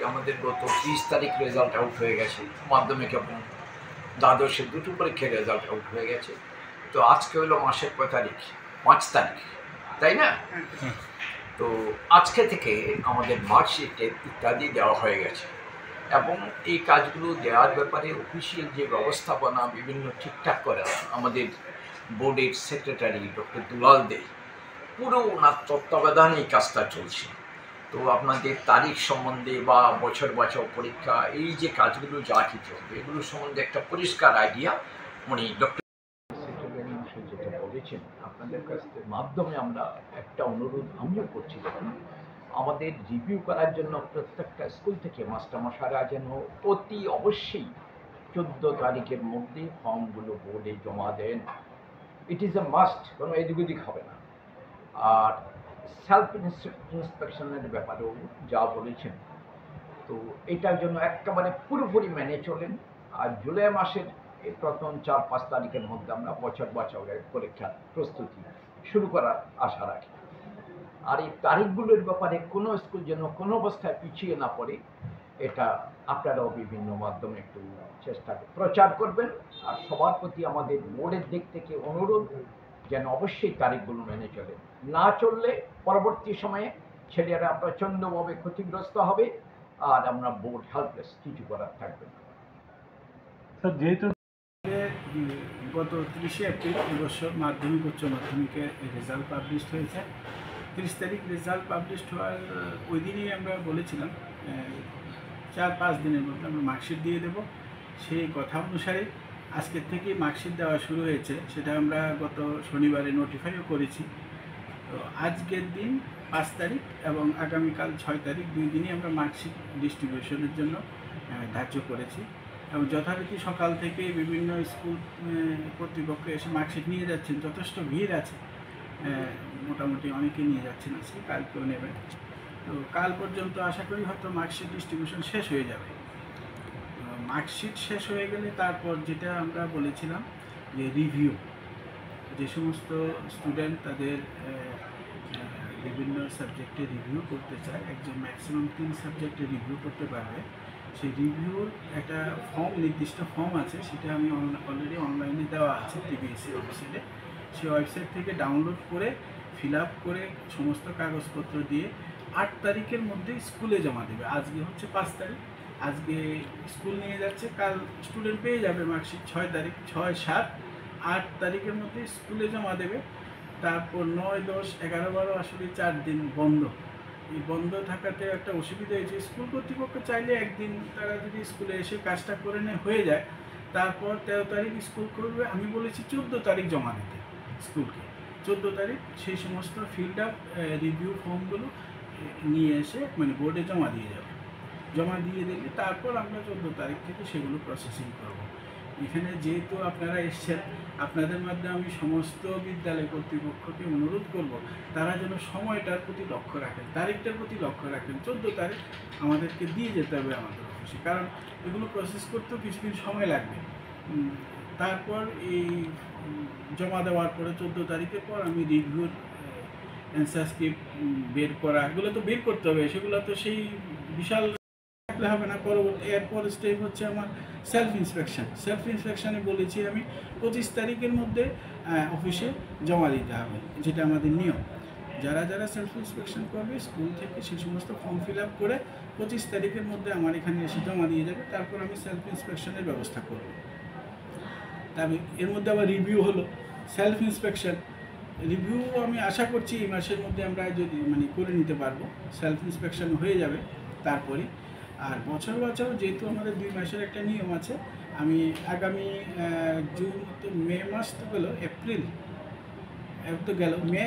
আমাদের গত 30 তারিখ রেজাল্ট আউট হয়ে গেছে, মাধ্যমিক এবং দ্বাদশের দুটো পরীক্ষার রেজাল্ট আউট হয়ে গেছে। তো আজকে হলো মাসের কয় তারিখ? 5 তারিখ, তাই না? তো আজকে থেকে আমাদের মার্কশিটে ইত্যাদি দেওয়া হয়ে গেছে এবং এই কাজগুলো দেওয়ার ব্যাপারে অফিসিয়াল যে ব্যবস্থাপনা বিভিন্ন ঠিকঠাক করা আমাদের বোর্ডের সেক্রেটারি ডক্টর দুলাল দে পুরো ওনার তত্ত্বাবধানে এই কাজটা চলছে। তো আপনাদের তারিখ সম্বন্ধে বা বছর বছর পরীক্ষা এই যে কাজগুলো যা কিছু হবে এগুলো সম্বন্ধে একটা পরিষ্কার আইডিয়া উনি ডক্টর সেক্রেটারি মশাই যেটা বলেছেন, আপনাদের কাছের মাধ্যমে আমরা একটা অনুরোধ আমিও করছি, দেখুন আমাদের রিভিউ করার জন্য প্রত্যেকটা স্কুল থেকে মাস্টারমশাইরা যেন অতি অবশ্যই 14 তারিখের মধ্যে ফর্মগুলো বোর্ডে জমা দেন। ইট ইজ এ মাস্ট, কোনো এদিক ওদিক হবে না। আর সেলফ ইন্সপেকশনের ব্যাপারেও যা বলেছেন, তো এটার জন্য একেবারে পুরোপুরি মেনে চলেন। আর জুলাই মাসের প্রথম 4-5 তারিখের মধ্যে আমরা বছর বছরের পরীক্ষার প্রস্তুতি শুরু করার আশা রাখি। আর এই তারিখগুলোর ব্যাপারে কোনো স্কুল যেন কোনো অবস্থায় পিছিয়ে না পড়ে, এটা আপনারাও বিভিন্ন মাধ্যমে একটু চেষ্টা প্রচার করবেন। আর সবার প্রতি আমাদের বোর্ডের দিক থেকে অনুরোধ যেন অবশ্যই তারিখগুলো মেনে চলে, না চললে পরবর্তী সময়ে ছেলেরা প্রচণ্ডভাবে ক্ষতিগ্রস্ত হবে আর আমরা বোর্ড হেল্পলেস, কিছু করার থাকবে না। স্যার, যেহেতু গত 30শে এপ্রিল এবছর মাধ্যমিক উচ্চ মাধ্যমিকের রেজাল্ট পাবলিশ হয়েছে, 30 তারিখ রেজাল্ট পাবলিশ হওয়ার ওই দিনই আমরা বলেছিলাম 4-5 দিনের মধ্যে আমরা মার্কশিট দিয়ে দেব। সেই কথা অনুসারে আজকের থেকেই মার্কশিট দেওয়া শুরু হয়েছে, সেটা আমরা গত শনিবারে নোটিফাইও করেছি। তো আজকের দিন 5 তারিখ এবং আগামীকাল 6 তারিখ 2 দিনই আমরা মার্কশিট ডিস্ট্রিবিউশনের জন্য ধার্য করেছি এবং যথারীতি সকাল থেকে বিভিন্ন স্কুল কর্তৃপক্ষ এসে মার্কশিট নিয়ে যাচ্ছেন। যথেষ্ট ভিড় আছে, মোটামুটি অনেকে নিয়ে যাচ্ছেন, আজকে কালকেও নেবেন। তো কাল পর্যন্ত আশা করি হয়তো মার্কশিট ডিস্ট্রিবিউশন শেষ হয়ে যাবে। মার্কশিট শেষ হয়ে গেলে তারপর যেটা আমরা বলেছিলাম যে রিভিউ, যে সমস্ত স্টুডেন্ট তাদের বিভিন্ন সাবজেক্টে রিভিউ করতে চায়, একজন ম্যাক্সিমাম 3 সাবজেক্টে রিভিউ করতে পারবে। সেই রিভিউর একটা ফর্ম, নির্দিষ্ট ফর্ম আছে, সেটা আমি অলরেডি অনলাইনে দেওয়া আছে টিবিএসসি ওয়েবসাইটে। সেই ওয়েবসাইট থেকে ডাউনলোড করে ফিল আপ করে সমস্ত কাগজপত্র দিয়ে 8 তারিখের মধ্যে স্কুলে জমা দেবে। আজকে হচ্ছে 5 তারিখ, আজকে স্কুল নিয়ে যাচ্ছে, কাল স্টুডেন্ট পেয়ে যাবে মার্কশিট 6 তারিখ। 6-7-8 তারিখের মধ্যে স্কুলে জমা দেবে। তারপর 9-10-11-12 আসলে 4 দিন বন্ধ। এই বন্ধ থাকাতে একটা অসুবিধা হয়েছে, স্কুল কর্তৃপক্ষ চাইলে একদিন তারা যদি স্কুলে এসে কাজটা করে নেয় হয়ে যায়, তারপর 13 তারিখ স্কুল করবে। আমি বলেছি 14 তারিখ জমা দিতে স্কুলকে। 14 তারিখ সেই সমস্ত ফিল্ড আপ রিভিউ ফর্মগুলো নিয়ে এসে মানে বোর্ডে জমা দিয়ে যাবে। জমা দিয়ে দিলে তারপর আমরা 14 তারিখ থেকে সেগুলো প্রসেসিং করব। এখানে যেহেতু আপনারা এসছেন, আপনাদের মাধ্যমে আমি সমস্ত বিদ্যালয় কর্তৃপক্ষকে অনুরোধ করব তারা যেন সময়টার প্রতি লক্ষ্য রাখেন, তারিখটার প্রতি লক্ষ্য রাখেন। 14 তারিখ আমাদেরকে দিয়ে যেতে হবে আমাদের অফিসে, কারণ এগুলো প্রসেস করতেও কিছুদিন সময় লাগবে। তারপর এই জমা দেওয়ার পরে 14 তারিখের পর আমি রিভিউর অ্যান্সার স্ক্রিপ্ট বের করা, এগুলো তো বের করতে হবে, সেগুলো তো সেই বিশাল থাকলে হবে না। পরবর্তী এরপর স্টেপ হচ্ছে আমার সেলফ ইন্সপেকশন। সেলফ ইন্সপেকশানে বলেছি আমি 25 তারিখের মধ্যে অফিসে জমা দিতে হবে, যেটা আমাদের নিয়ম। যারা যারা সেলফ ইন্সপেকশন করবে স্কুল থেকে সেই সমস্ত ফর্ম ফিল আপ করে 25 তারিখের মধ্যে আমার এখানে এসে জমা দিয়ে যাবে। তারপর আমি সেলফ ইন্সপেকশনের ব্যবস্থা করব। তবে এর মধ্যে আবার রিভিউ হলো, সেলফ ইন্সপেকশন রিভিউ আমি আশা করছি এই মাসের মধ্যে আমরা যদি করে নিতে পারবো, সেলফ ইন্সপেকশন হয়ে যাবে তারপরে। আর বছর বছর যেহেতু আমাদের 2 মাসের একটা নিয়ম আছে, আমি আগামী মে মাস তো গেল, এপ্রিল তো গেল, মে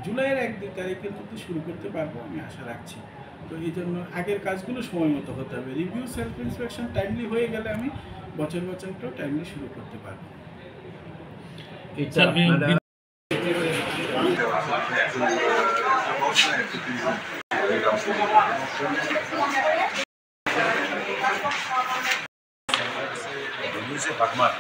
জুলাইয়ের 1-2 তারিখের মধ্যে শুরু করতে পারবো আমি আশা রাখছি। তো এই জন্য আগের কাজগুলো সময় মতো হতে হবে। রিভিউ সেলফ ইন্সপেকশন টাইমলি হয়ে গেলে আমি বছরটাও টাইমলি শুরু করতে পারবো। এটা Bagmat,